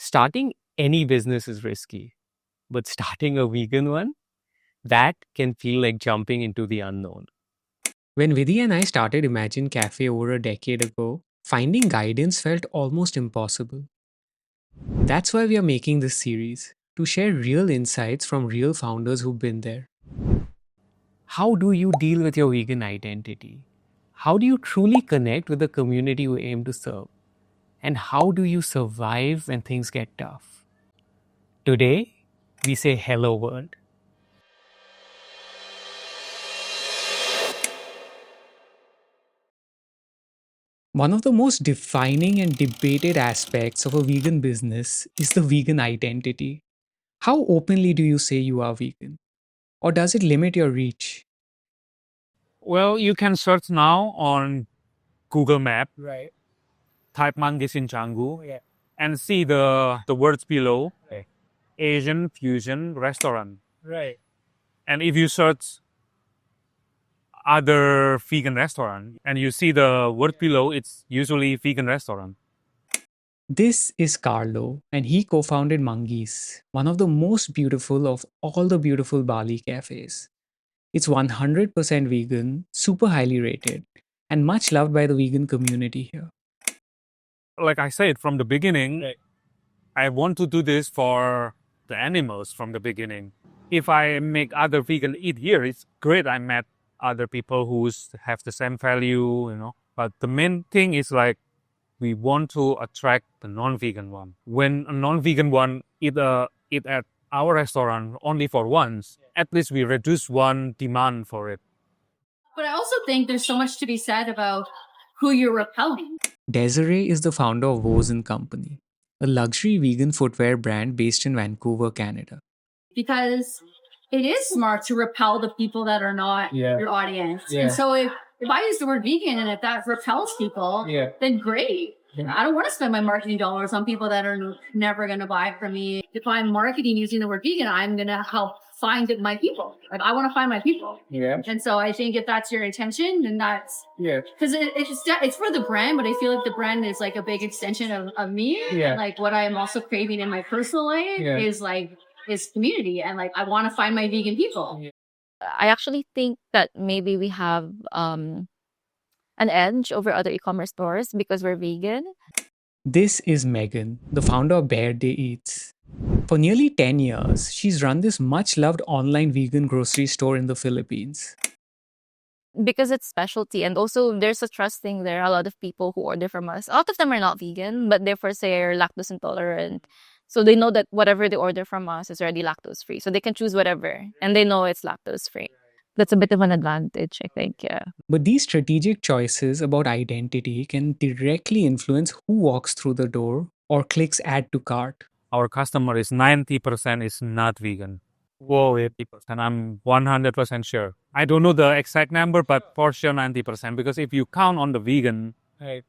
Starting any business is risky, but starting a vegan one, that can feel like jumping into the unknown. When Vidhi and I started Imagine Cafe over a decade ago, finding guidance felt almost impossible. That's why we are making this series, to share real insights from real founders who've been there. How do you deal with your vegan identity? How do you truly connect with the community you aim to serve? And how do you survive when things get tough? Today, we say hello world. One of the most defining and debated aspects of a vegan business is the vegan identity. How openly do you say you are vegan? Or does it limit your reach? Well, you can search now on Google Map, Right. type Manggis in Canggu, and see the words below. Okay. Asian fusion restaurant. Right. And if you search other vegan restaurant and you see the word below, it's usually vegan restaurant. This is Carlo, and he co founded Manggis, one of the most beautiful of all the beautiful Bali cafes. It's 100% vegan, super highly rated, and much loved by the vegan community here. Like I said from the beginning, right, I want to do this for the animals from the beginning. If I make other vegan eat here, it's great. I met other people who have the same value. But the main thing is like we want to attract the non-vegan one. When a non-vegan one eat at our restaurant only for once, at least we reduce one demand for it. But I also think there's so much to be said about who you're repelling. Desiree is the founder of Woz and Company, a luxury vegan footwear brand based in Vancouver, Canada. Because it is smart to repel the people that are not your audience. And so if I use the word vegan and if that repels people, then great. I don't want to spend my marketing dollars on people that are never going to buy from me. If I'm marketing using the word vegan, I'm going to help find my people. Like I want to find my people. Yeah. And so I think if that's your intention, then that's because it's for the brand, but I feel like the brand is like a big extension of me. Yeah. And like what I am also craving in my personal life is community, and like I want to find my vegan people. I actually think that maybe we have an edge over other e-commerce stores because we're vegan. This is Megan, the founder of Bear Day Eats. For nearly 10 years, she's run this much loved online vegan grocery store in the Philippines. Because it's specialty, and also there's a trust thing there. A lot of people who order from us, a lot of them are not vegan, but therefore they're lactose intolerant. So they know that whatever they order from us is already lactose free. So they can choose whatever, and they know it's lactose free. That's a bit of an advantage, I think, yeah. But these strategic choices about identity can directly influence who walks through the door or clicks add to cart. Our customer is 90% is not vegan. Whoa, 80%. I'm 100% sure. I don't know the exact number, but for sure 90%. Because if you count on the vegan, Right.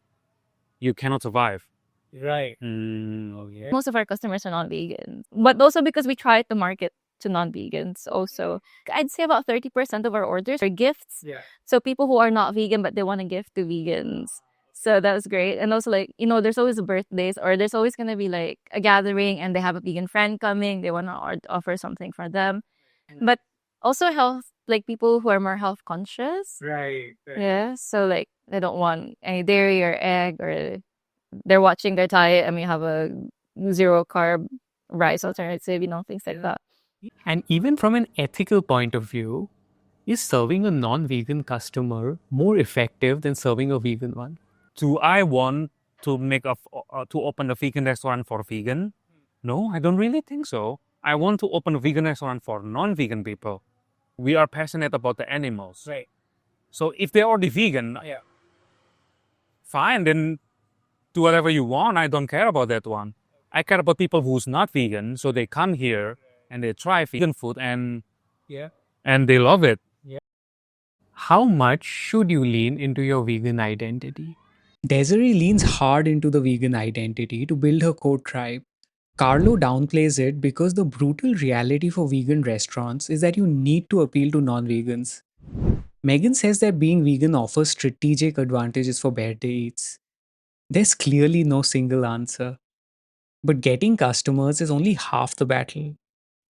you cannot survive. Right. Okay. Most of our customers are non-vegans, but also because we try to market to non-vegans also. I'd say about 30% of our orders are gifts. Yeah. So people who are not vegan, but they want to gift to vegans. So that was great. And also like, there's always birthdays or there's always going to be like a gathering and they have a vegan friend coming. They want to offer something for them. But also health, like people who are more health conscious. Right. Yeah. So like they don't want any dairy or egg, or they're watching their diet and we have a zero carb rice alternative, things like that. And even from an ethical point of view, is serving a non-vegan customer more effective than serving a vegan one? Do I want to to open a vegan restaurant for vegan? No, I don't really think so. I want to open a vegan restaurant for non-vegan people. We are passionate about the animals. Right. So if they're already vegan, fine, then do whatever you want. I don't care about that one. I care about people who's not vegan, so they come here and they try vegan food and they love it. How much should you lean into your vegan identity? Desiree leans hard into the vegan identity to build her core tribe. Carlo downplays it because the brutal reality for vegan restaurants is that you need to appeal to non-vegans. Megan says that being vegan offers strategic advantages for Bear Day Eats. There's clearly no single answer. But getting customers is only half the battle.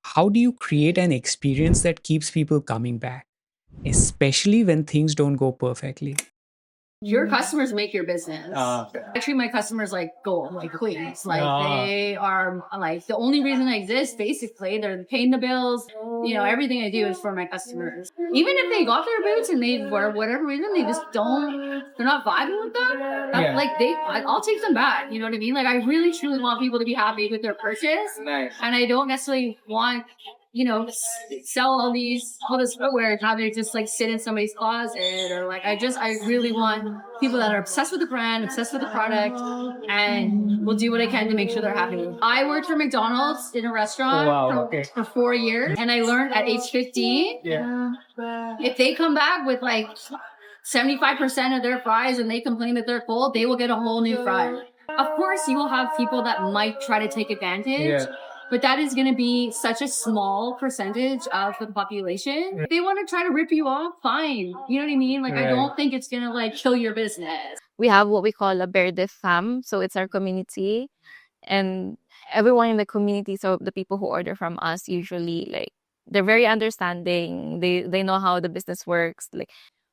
How do you create an experience that keeps people coming back, especially when things don't go perfectly? Your customers make your business. I treat my customers like gold, like queens. Like they are like the only reason I exist, basically. They're paying the bills. Everything I do is for my customers. Even if they got their boots and they, for whatever reason, they just they're not vibing with them. I'll take them back. You know what I mean? Like I really truly want people to be happy with their purchase. Nice. And I don't necessarily want sell all this footwear and have it just like sit in somebody's closet, or like I really want people that are obsessed with the brand, obsessed with the product, and will do what I can to make sure they're happy. I worked for McDonald's in a restaurant for 4 years, and I learned at age 15, if they come back with like 75% of their fries and they complain that they're cold, they will get a whole new fry. Of course, you will have people that might try to take advantage, but that is going to be such a small percentage of the population. If they want to try to rip you off, fine. You know what I mean? Like, I don't think it's going to like kill your business. We have what we call a Verde Fam, so it's our community, and everyone in the community, so the people who order from us usually like they're very understanding. They know how the business works. Like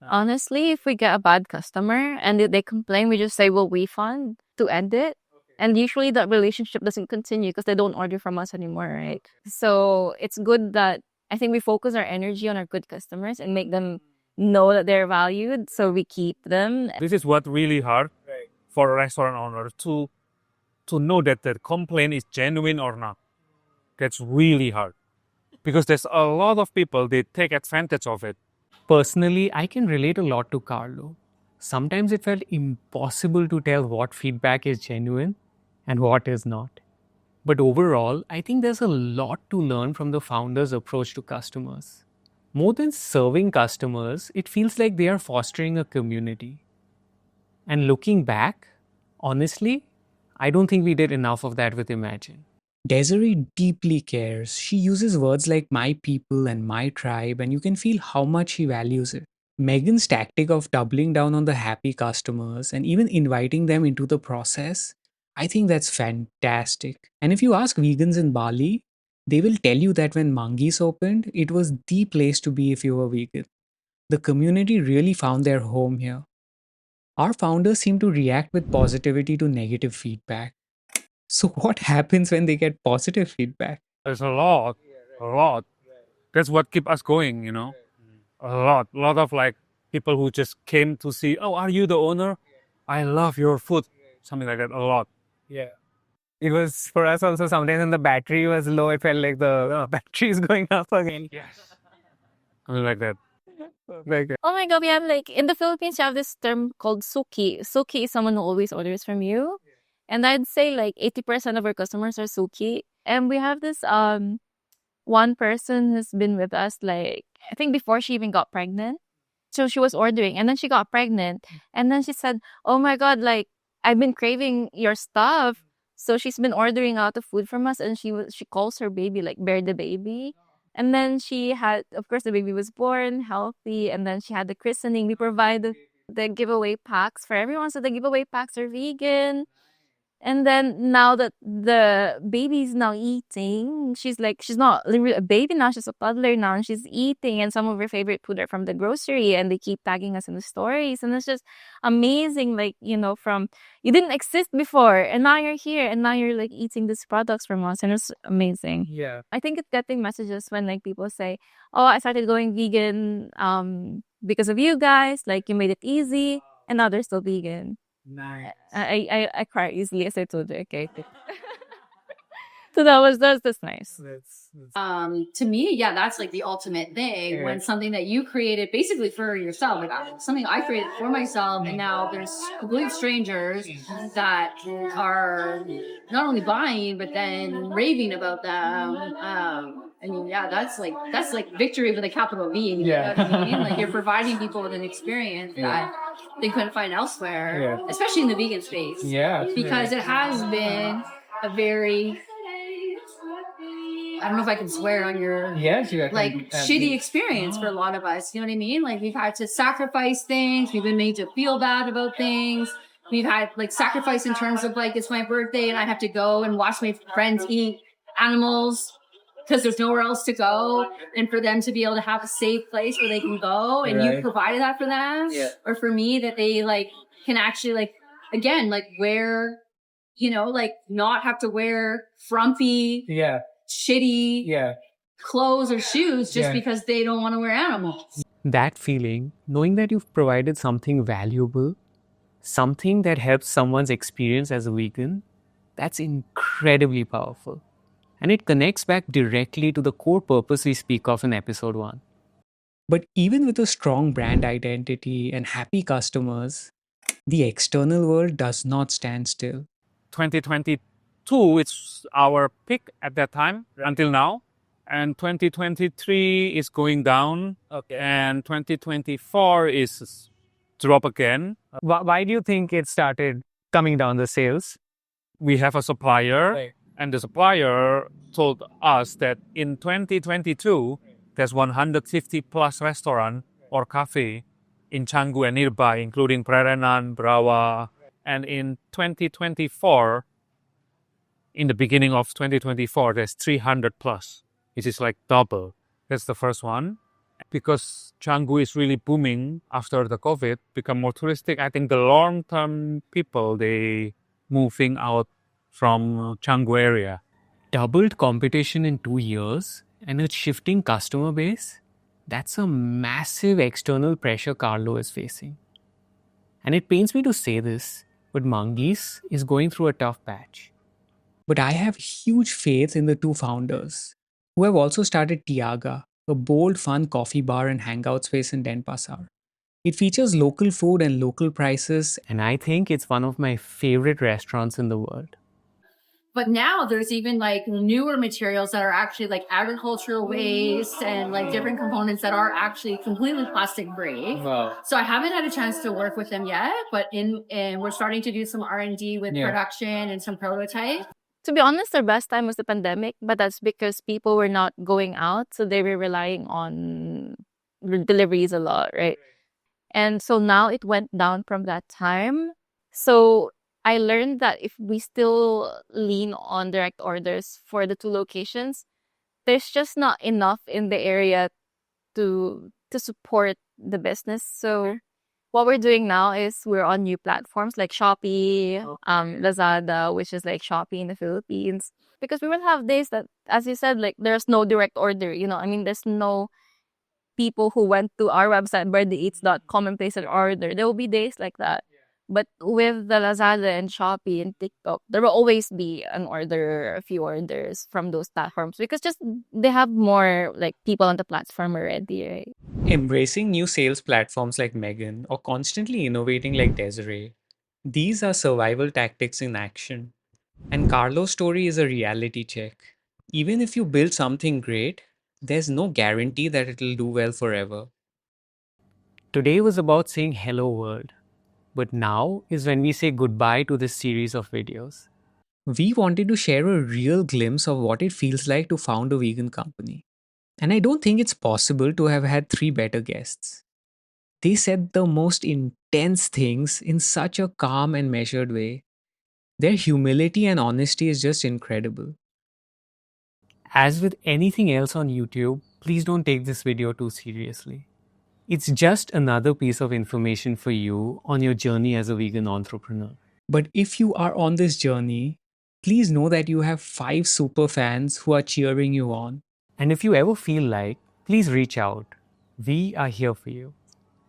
honestly, if we get a bad customer and they complain, we just say we'll refund to end it. And usually that relationship doesn't continue because they don't order from us anymore, right? So it's good that I think we focus our energy on our good customers and make them know that they're valued, so we keep them. This is what really hard for a restaurant owner to know that the complaint is genuine or not. That's really hard because there's a lot of people, they take advantage of it. Personally, I can relate a lot to Carlo. Sometimes it felt impossible to tell what feedback is genuine and what is not. But overall, I think there's a lot to learn from the founder's approach to customers. More than serving customers, it feels like they are fostering a community. And looking back, honestly, I don't think we did enough of that with Imagine. Desiree deeply cares. She uses words like my people and my tribe, and you can feel how much she values it. Megan's tactic of doubling down on the happy customers and even inviting them into the process, I think that's fantastic. And if you ask vegans in Bali, they will tell you that when Mangi's opened, it was the place to be if you were vegan. The community really found their home here. Our founders seem to react with positivity to negative feedback. So, what happens when they get positive feedback? There's a lot. That's what keep us going, A lot of like people who just came to see, oh, are you the owner? I love your food. Something like that, a lot. Yeah. It was for us also sometimes when the battery was low, it felt like the battery is going up again. Yes. Something like that. Oh my god, we have like in the Philippines you have this term called suki. Suki is someone who always orders from you. And I'd say like 80% of our customers are suki. And we have this one person who's been with us like I think before she even got pregnant. So she was ordering and then she got pregnant. And then she said, oh my god, like I've been craving your stuff. So she's been ordering out the food from us, and she calls her baby like Bear the baby. And then she had, of course, the baby was born healthy, and then she had the christening. We provide the giveaway packs for everyone, so the giveaway packs are vegan. And then now that the baby's now eating, she's not literally a baby now, she's a toddler now, and she's eating, and some of her favorite food are from the grocery, and they keep tagging us in the stories. And it's just amazing, like, from you didn't exist before, and now you're here, and now you're like eating these products from us, and it's amazing. Yeah. I think it's getting messages when like people say, oh, I started going vegan because of you guys, like you made it easy, and now they're still vegan. Nice. I cry easily, as I told you. Okay. So that's nice. To me, yeah, that's like the ultimate thing when something that you created basically for yourself, like something I created for myself, and now there's complete strangers that are not only buying but then raving about them. I mean, yeah, that's like victory with a capital V. You know what I mean? Like you're providing people with an experience that they couldn't find elsewhere, especially in the vegan space. Yeah, because it has been a very, I don't know if I can swear on your shitty experience for a lot of us. You know what I mean? Like we've had to sacrifice things. We've been made to feel bad about things. we've had like sacrifice in terms of like, it's my birthday and I have to go and watch my friends eat animals because there's nowhere else to go, and for them to be able to have a safe place where they can go, and you provided that for them. Or for me, that they like can actually like, again, like wear, like not have to wear frumpy, shitty clothes or shoes just because they don't want to wear animals. That feeling, knowing that you've provided something valuable, something that helps someone's experience as a vegan, that's incredibly powerful. And it connects back directly to the core purpose we speak of in episode 1. But even with a strong brand identity and happy customers, the external world does not stand still. 2022, it's our peak at that time until now. And 2023 is going down. And 2024 is drop again. Why do you think it started coming down, the sales? We have a supplier, and the supplier told us that in 2022, there's 150 plus restaurant or cafe in Canggu and nearby, including Prerenan, Brawa. And in 2024, in the beginning of 2024, there's 300 plus, which is like double. That's the first one. Because Canggu is really booming after the COVID, become more touristic. I think the long-term people, they moving out from Canggu area. Doubled competition in 2 years and a shifting customer base, that's a massive external pressure Carlo is facing. And it pains me to say this, but Mangees is going through a tough patch. But I have huge faith in the two founders, who have also started Tiaga, a bold, fun coffee bar and hangout space in Denpasar. It features local food and local prices. And I think it's one of my favorite restaurants in the world. But now there's even like newer materials that are actually like agricultural waste and like different components that are actually completely plastic free. Wow. So I haven't had a chance to work with them yet, but we're starting to do some R&D with production and some prototypes. To be honest, their best time was the pandemic, but that's because people were not going out, so they were relying on deliveries a lot, right? And so now it went down from that time. So I learned that if we still lean on direct orders for the two locations, there's just not enough in the area to support the business. So what we're doing now is we're on new platforms like Shopee, Lazada, which is like Shopee in the Philippines. Because we will have days that, as you said, like there's no direct order, there's no people who went to our website, birthdayeats.com, and placed an order. There will be days like that. But with the Lazada and Shopee and TikTok, there will always be an order, a few orders from those platforms because just they have more like people on the platform already, right? Embracing new sales platforms like Megan or constantly innovating like Desiree, these are survival tactics in action. And Carlo's story is a reality check. Even if you build something great, there's no guarantee that it'll do well forever. Today was about saying hello world, but now is when we say goodbye to this series of videos. We wanted to share a real glimpse of what it feels like to found a vegan company. And I don't think it's possible to have had 3 better guests. They said the most intense things in such a calm and measured way. Their humility and honesty is just incredible. As with anything else on YouTube, please don't take this video too seriously. It's just another piece of information for you on your journey as a vegan entrepreneur. But if you are on this journey, please know that you have 5 super fans who are cheering you on. And if you ever feel like, please reach out. We are here for you.